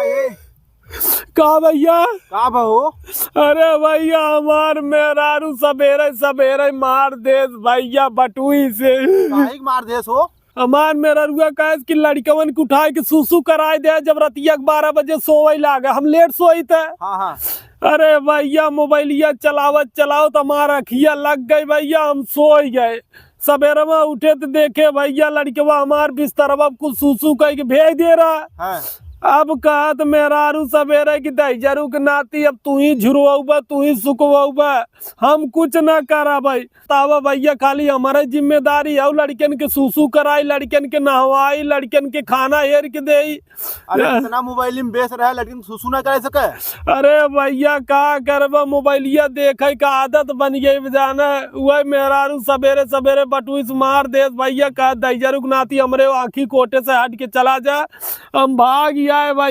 ये का भैया का बहू? अरे भैया हमार मेहरारू सवेरे सवेरे मार दे भैया बटुई से। काहे के मार देस हो? हमार मेहरुआ कहे कि लड़कवन के उठाए के सुसु कराए दे जब रतिया 12 बजे सोवे लागे, हम लेट सोई थे। हाँ हाँ। अरे भैया मोबाइलिया चलावत चलावत हमारा अखिया लग गई भैया, हम सो गए। सवेरे में उठे तो देखे भैया लड़कवा हमार बिस्तरवा कुछ सुसु कह के भेज दे रहा। हाँ। अब कहत मेहरारू सवेरे की दैजरू के नाती अब तू ही झुरवा तू ही सुखवा, हम कुछ ना करा भाई। तावा भैया खाली हमारे जिम्मेदारी है, लड़कन के सुसु कराई, लड़कन के नहवाई, लड़कन के खाना हेर के दे। अरे कितना मोबाइल में बेच रहा है, लेकिन सुसु ना करे सके। अरे भैया का करबा, मोबाइलिया देखे का आदत बन गई जाना। वही मेहरारू सवेरे सवेरे बटुई से मार दे भैया, कह दैजरू के नाती हमरे आँखी कोटे से हट के चला जा, हम भाग आए भाई।